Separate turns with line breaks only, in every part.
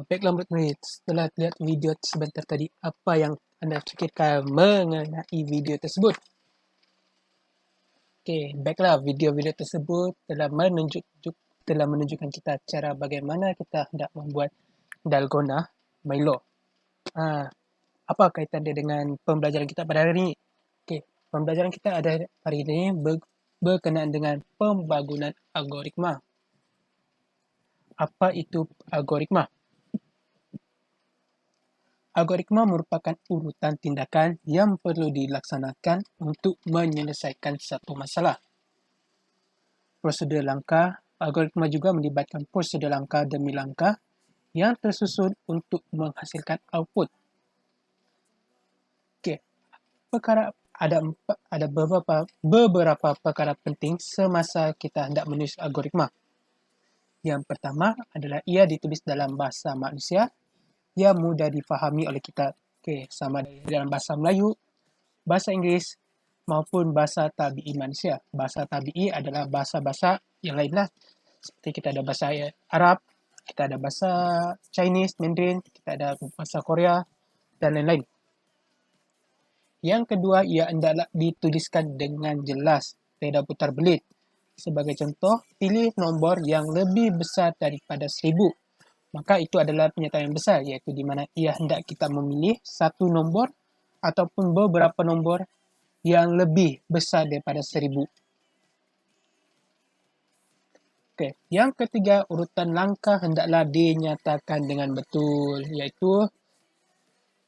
Baiklah murid-murid, setelah lihat video sebentar tadi, apa yang Anda fikirkan mengenai video tersebut? Okey, baiklah, video-video tersebut telah menunjukkan kita cara bagaimana kita hendak membuat dalgona Milo. Apa kaitan dia dengan pembelajaran kita pada hari ini? Okey, pembelajaran kita hari ini berkenaan dengan pembangunan algoritma. Apa itu algoritma? Algoritma merupakan urutan tindakan yang perlu dilaksanakan untuk menyelesaikan satu masalah. Prosedur langkah algoritma juga melibatkan prosedur langkah demi langkah yang tersusun untuk menghasilkan output. Okey, ada beberapa perkara penting semasa kita hendak menulis algoritma. Yang pertama adalah ia ditulis dalam bahasa manusia yang mudah difahami oleh kita. Okey, sama dalam bahasa Melayu, bahasa Inggeris maupun bahasa tabi'i manusia. Bahasa tabi'i adalah bahasa-bahasa yang lainlah. Seperti kita ada bahasa Arab, kita ada bahasa Chinese, Mandarin, kita ada bahasa Korea dan lain-lain. Yang kedua, ia hendaklah dituliskan dengan jelas, tidak putar belit. Sebagai contoh, pilih nombor yang lebih besar daripada 1000. Maka itu adalah pernyataan yang besar, iaitu di mana ia hendak kita memilih satu nombor ataupun beberapa nombor yang lebih besar daripada 1000. Okey, yang ketiga, urutan langkah hendaklah dinyatakan dengan betul, iaitu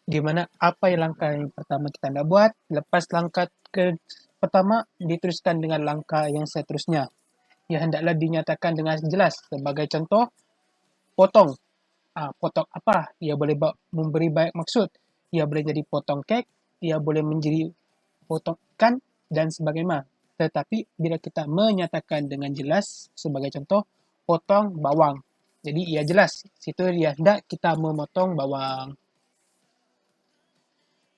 di mana apa yang langkah yang pertama kita nak buat, lepas langkah pertama diteruskan dengan langkah yang seterusnya. Ia hendaklah dinyatakan dengan jelas. Sebagai contoh, potong. Potong apa? Ia boleh memberi banyak maksud. Ia boleh jadi potong kek, ia boleh menjadi potong ikan dan sebagainya. Tetapi bila kita menyatakan dengan jelas, sebagai contoh, potong bawang. Jadi ia jelas. Situ ia hendak kita memotong bawang.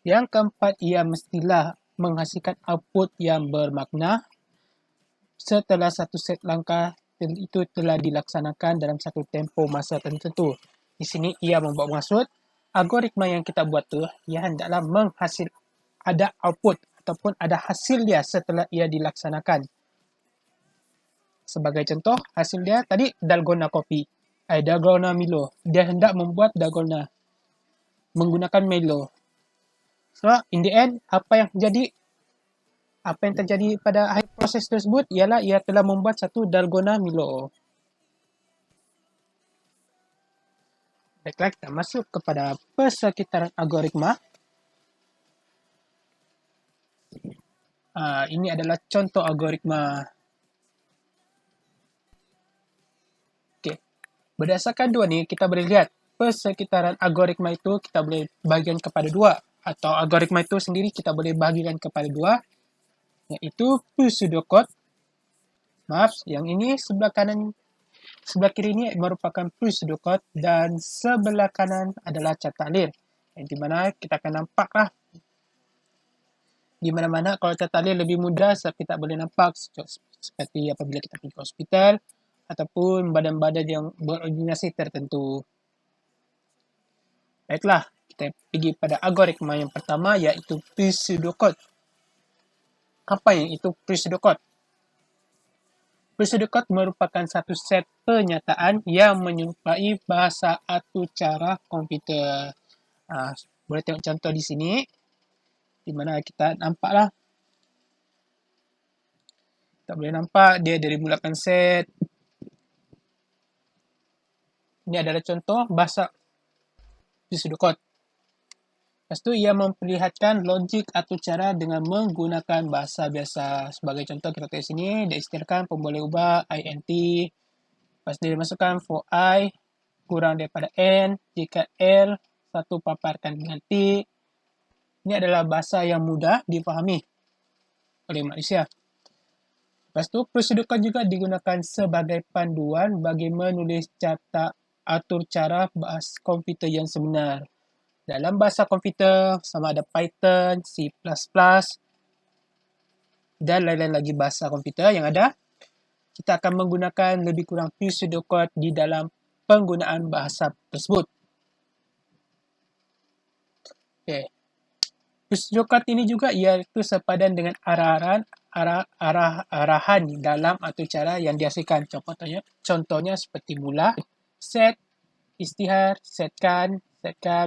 Yang keempat, ia mestilah menghasilkan output yang bermakna setelah satu set langkah itu telah dilaksanakan dalam satu tempoh masa tertentu. Di sini ia membawa maksud algoritma yang kita buat tu ia hendaklah ada output ataupun ada hasil dia setelah ia dilaksanakan. Sebagai contoh, hasil dia tadi dalgona Milo. Dia hendak membuat dalgona menggunakan Milo. So, in the end, apa yang terjadi pada akhir proses tersebut ialah ia telah membuat satu dalgona Milo. Baiklah, kita masuk kepada persekitaran algoritma. Ini adalah contoh algoritma. Okey. Berdasarkan dua ni, kita boleh lihat persekitaran algoritma itu kita boleh bahagikan kepada dua. Atau algoritma itu sendiri kita boleh bahagikan kepada dua. Iaitu pseudocode. Maaf, yang ini sebelah kiri ini merupakan pseudocode dan sebelah kanan adalah catalir. Di mana kita akan nampaklah Di mana-mana kalau carta alir lebih mudah sebab kita boleh nampak seperti apabila kita pergi ke hospital ataupun badan-badan yang berorganisasi tertentu. Baiklah, kita pergi pada algoritma yang pertama iaitu pseudocode. Apa yang itu pseudocode? Pseudocode merupakan satu set pernyataan yang menyerupai bahasa atau cara komputer. Boleh tengok contoh di sini, di mana kita nampaklah. Kita boleh nampak dia dari mulakan set. Ini adalah contoh bahasa pseudocode. Lepas tu ia memperlihatkan logik atau cara dengan menggunakan bahasa biasa. Sebagai contoh kita tengok sini, dia istilahkan pun boleh ubah int. Lepas dia masukkan for I kurang daripada n jika L satu paparkan dengan T. Ini adalah bahasa yang mudah difahami oleh manusia. Lepas tu, pseudocode juga digunakan sebagai panduan bagi menulis carta atur cara bahasa komputer yang sebenar. Dalam bahasa komputer, sama ada Python, C++, dan lain-lain lagi bahasa komputer yang ada, kita akan menggunakan lebih kurang pseudocode di dalam penggunaan bahasa tersebut. Okay. Pseudocode ini juga iaitu sepadan dengan arahan dalam atau cara yang dihasilkan. Contohnya seperti mula, set, istihar, setkan,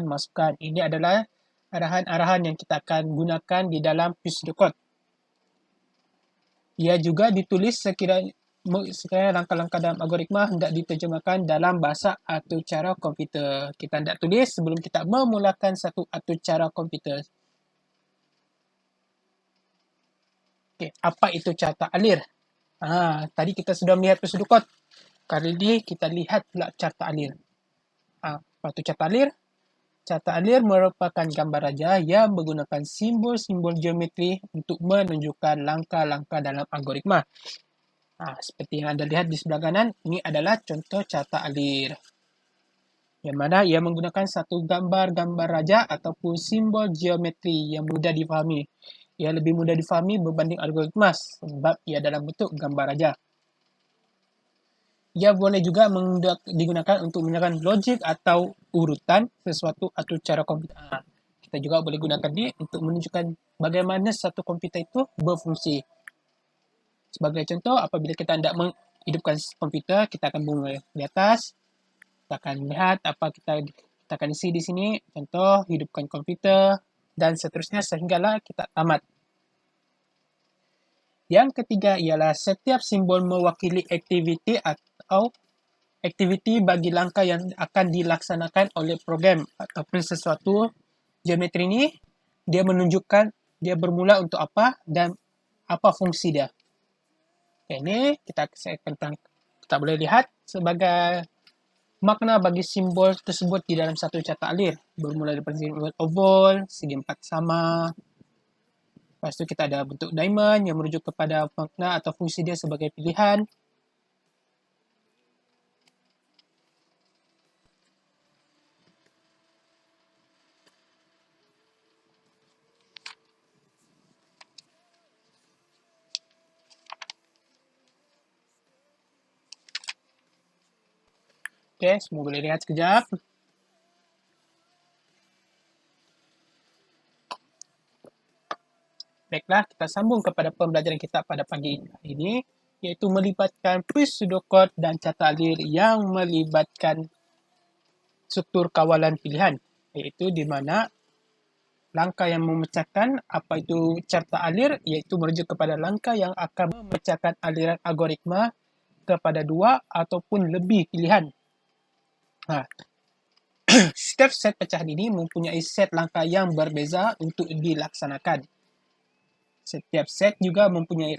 masukkan. Ini adalah arahan-arahan yang kita akan gunakan di dalam pseudocode. Ia juga ditulis sekiranya langkah-langkah dalam algoritma hendak diterjemahkan dalam bahasa atau cara komputer. Kita hendak tulis sebelum kita memulakan satu atau cara komputer. Okay, apa itu carta alir? Tadi kita sudah melihat pseudocode. Kali ini kita lihat pula carta alir. Apa itu carta alir? Carta alir merupakan gambar raja yang menggunakan simbol-simbol geometri untuk menunjukkan langkah-langkah dalam algoritma. Seperti yang Anda lihat di sebelah kanan, ini adalah contoh carta alir. Yang mana ia menggunakan satu gambar-gambar raja ataupun simbol geometri yang mudah difahami. Ia lebih mudah difahami berbanding algoritma sebab ia dalam bentuk gambar raja. Ia boleh juga digunakan untuk menyerahkan logik atau urutan sesuatu atau cara komputer. Kita juga boleh gunakan dia untuk menunjukkan bagaimana satu komputer itu berfungsi. Sebagai contoh, apabila kita hendak menghidupkan komputer, kita akan mula di atas. Kita akan lihat apa kita akan isi di sini. Contoh, hidupkan komputer dan seterusnya sehinggalah kita tamat. Yang ketiga ialah setiap simbol mewakili aktiviti atau aktiviti bagi langkah yang akan dilaksanakan oleh program ataupun sesuatu. Geometri ini dia menunjukkan dia bermula untuk apa dan apa fungsi dia. Ini kita boleh lihat sebagai makna bagi simbol tersebut di dalam satu carta alir. Bermula daripada simbol oval, segi empat sama. Lepas itu kita ada bentuk diamond yang merujuk kepada makna atau fungsi dia sebagai pilihan. Okey, semua boleh lihat sekejap. Baiklah, kita sambung kepada pembelajaran kita pada pagi ini, iaitu melibatkan pseudocode dan carta alir yang melibatkan struktur kawalan pilihan, iaitu di mana langkah yang memecahkan apa itu carta alir, iaitu merujuk kepada langkah yang akan memecahkan aliran algoritma kepada dua ataupun lebih pilihan. Setiap set pecahan ini mempunyai set langkah yang berbeza untuk dilaksanakan. Setiap set juga mempunyai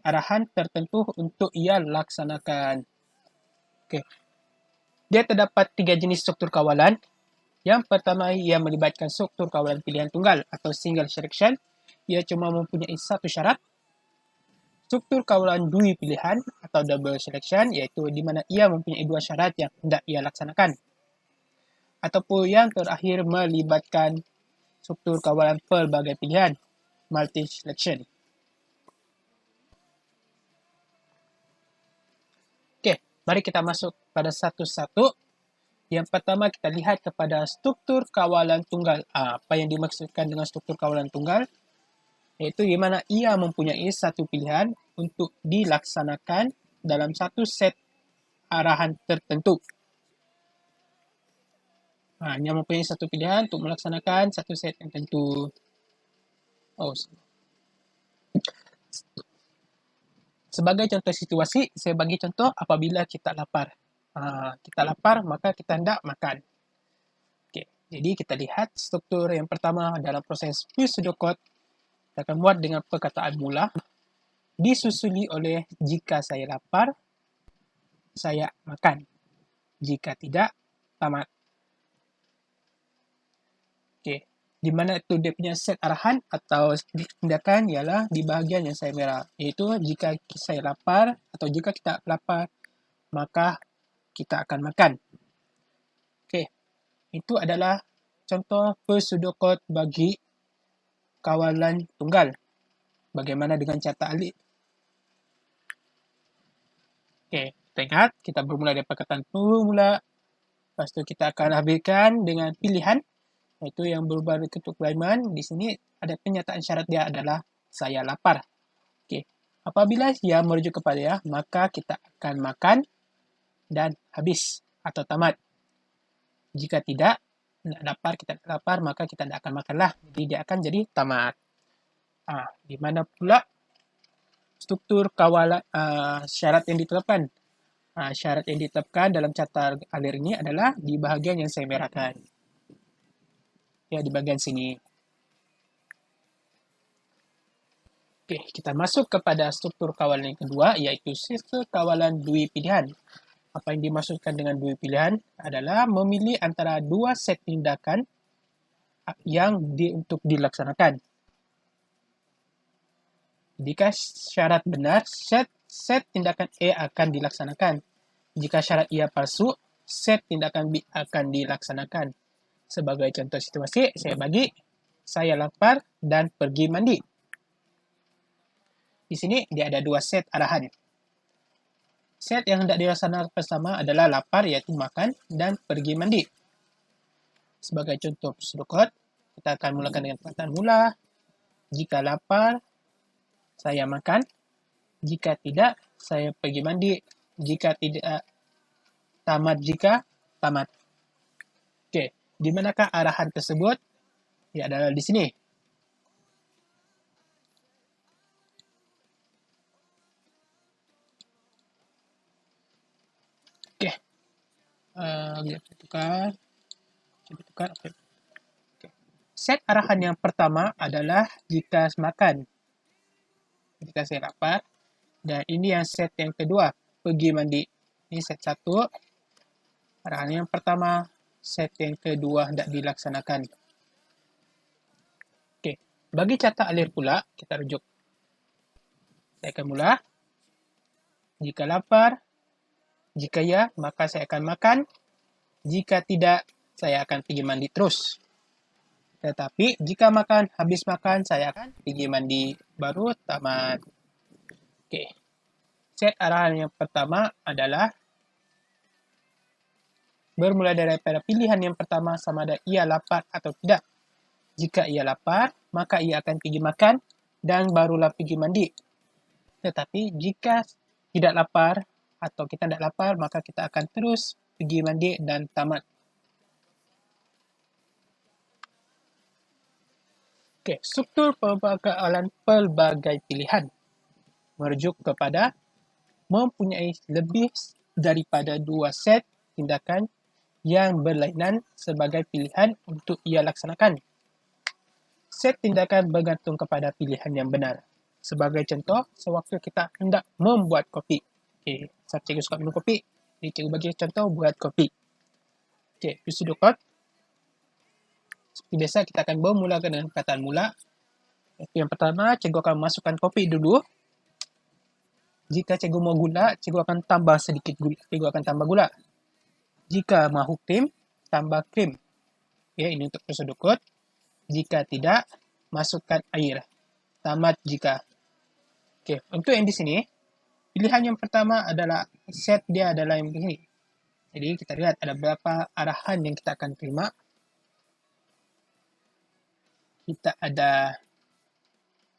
arahan tertentu untuk ia laksanakan. Okay. Dia terdapat 3 jenis struktur kawalan. Yang pertama, ia melibatkan struktur kawalan pilihan tunggal atau single selection. Ia cuma mempunyai satu syarat. Struktur kawalan dui pilihan atau double selection, iaitu di mana ia mempunyai dua syarat yang hendak ia laksanakan. Ataupun yang terakhir melibatkan struktur kawalan pelbagai pilihan, multi-selection. Okey, mari kita masuk pada satu-satu. Yang pertama kita lihat kepada struktur kawalan tunggal. Apa yang dimaksudkan dengan struktur kawalan tunggal? Iaitu di mana ia mempunyai satu pilihan untuk dilaksanakan dalam satu set arahan tertentu. Ia mempunyai satu pilihan untuk melaksanakan satu set yang tertentu. Sebagai contoh situasi, saya bagi contoh apabila kita lapar. Kita lapar, maka kita hendak makan. Okay. Jadi kita lihat struktur yang pertama dalam proses pseudocode. Kita akan buat dengan perkataan mula. Disusuli oleh jika saya lapar, saya makan. Jika tidak, tamat. Okay. Di mana itu dia punya set arahan atau tindakan ialah di bahagian yang saya merah. Iaitu jika saya lapar atau jika kita lapar, maka kita akan makan. Okay. Itu adalah contoh pseudocode bagi kawalan tunggal. Bagaimana dengan carta alik? Okay. Kita ingat, kita bermula dari perkataan mula. Lepas tu kita akan habiskan dengan pilihan. Itu yang berubah bentuk Lyman. Di sini ada pernyataan syarat dia adalah saya lapar. Okay. Apabila ia merujuk kepada ya, maka kita akan makan dan habis atau tamat. Jika tidak, kita lapar, maka kita tidak akan makanlah. Jadi dia akan jadi tamat. Di mana pula struktur kawalan syarat yang ditetapkan? Syarat yang ditetapkan dalam carta alir ini adalah di bahagian yang saya merahkan. Ya, di bahagian sini. Okey, kita masuk kepada struktur kawalan yang kedua, iaitu struktur kawalan dui pilihan. Apa yang dimaksudkan dengan dui pilihan adalah memilih antara dua set tindakan yang untuk dilaksanakan. Jika syarat benar, set tindakan A akan dilaksanakan. Jika syarat ia palsu, set tindakan B akan dilaksanakan. Sebagai contoh situasi, saya lapar dan pergi mandi. Di sini dia ada dua set arahan. Set yang hendak dilaksanakan pertama adalah lapar, iaitu makan, dan pergi mandi. Sebagai contoh pseudocode, kita akan mulakan dengan perkataan mula. Jika lapar, saya makan. Jika tidak, saya pergi mandi. Jika tidak, tamat. Okey. Di manakah arahan tersebut? Ya, adalah di sini. Okey. Tukar. Okay. Set arahan yang pertama adalah jika makan. Jika saya lapar. Dan ini yang set yang kedua, pergi mandi. Ini set satu. Arahan yang pertama. Set yang kedua hendak dilaksanakan. Okey. Bagi carta alir pula, kita rujuk. Saya akan mula. Jika lapar, jika ya, maka saya akan makan. Jika tidak, saya akan pergi mandi terus. Tetapi, jika habis makan, saya akan pergi mandi. Baru tamat. Okey. Set arahan yang pertama adalah bermula daripada pilihan yang pertama sama ada ia lapar atau tidak. Jika ia lapar, maka ia akan pergi makan dan barulah pergi mandi. Tetapi jika tidak lapar atau kita tidak lapar, maka kita akan terus pergi mandi dan tamat. Okey, struktur pembakalan pelbagai pilihan merujuk kepada mempunyai lebih daripada dua set tindakan yang berlainan sebagai pilihan untuk ia laksanakan. Set tindakan bergantung kepada pilihan yang benar. Sebagai contoh, sewaktu kita hendak membuat kopi. Okey, cikgu suka minum kopi. Jadi cikgu bagi contoh buat kopi. Okey, pseudocode. Seperti biasa, kita akan bermulakan dengan perkataan mula. Yang pertama, cikgu akan masukkan kopi dulu. Jika cikgu mau gula, cikgu akan tambah sedikit gula. Cikgu akan tambah gula. Jika mahu krim, tambah krim. Ya, ini untuk pseudocode. Jika tidak, masukkan air. tamat jika. Okey, untuk yang di sini, pilihan yang pertama adalah set dia adalah yang begini. Jadi kita lihat ada berapa arahan yang kita akan terima. Kita ada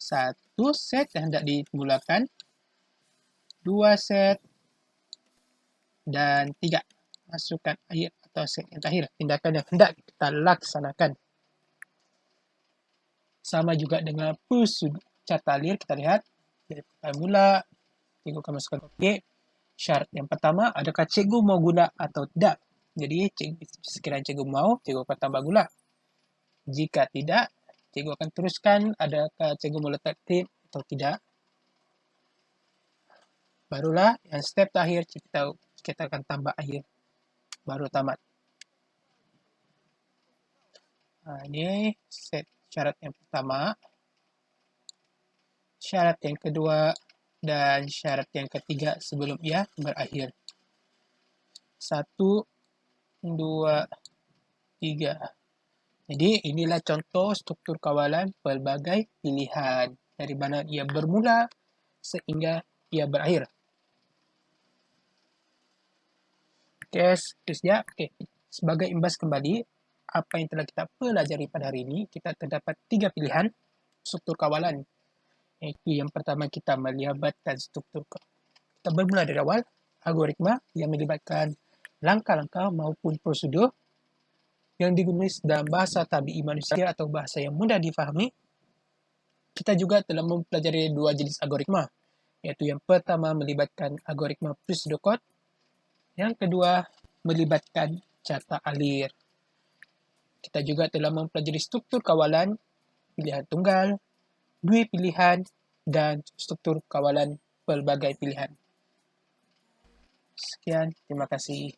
1 set yang hendak dimulakan, 2 set, dan 3 masukkan akhir atau set yang terakhir, tindakan yang hendak kita laksanakan. Sama juga dengan push carta alir, kita lihat dari mula, cikgu akan masukkan topik. Syarat yang pertama, adakah cikgu mau guna atau tidak? Jadi, sekiranya cikgu mau, cikgu akan tambah gula. Jika tidak, cikgu akan teruskan adakah cikgu mau letak tip atau tidak. Barulah yang step terakhir kita akan tambah akhir. Baru tamat. Ini set syarat yang pertama. Syarat yang kedua dan syarat yang ketiga sebelum ia berakhir. 1, 2, 3. Jadi inilah contoh struktur kawalan pelbagai pilihan dari mana ia bermula sehingga ia berakhir. Okey, seterusnya. Okey, sebagai imbas kembali apa yang telah kita pelajari pada hari ini, kita terdapat 3 pilihan struktur kawalan. Iaitu yang pertama, kita melibatkan struktur. Kita bermula dari awal, algoritma yang melibatkan langkah-langkah maupun prosedur yang digunakan dalam bahasa tabi'i manusia atau bahasa yang mudah difahami. Kita juga telah mempelajari 2 jenis algoritma, iaitu yang pertama melibatkan algoritma prosedur kod, yang kedua melibatkan carta alir. Kita juga telah mempelajari struktur kawalan, pilihan tunggal, 2 pilihan, dan struktur kawalan pelbagai pilihan. Sekian, terima kasih.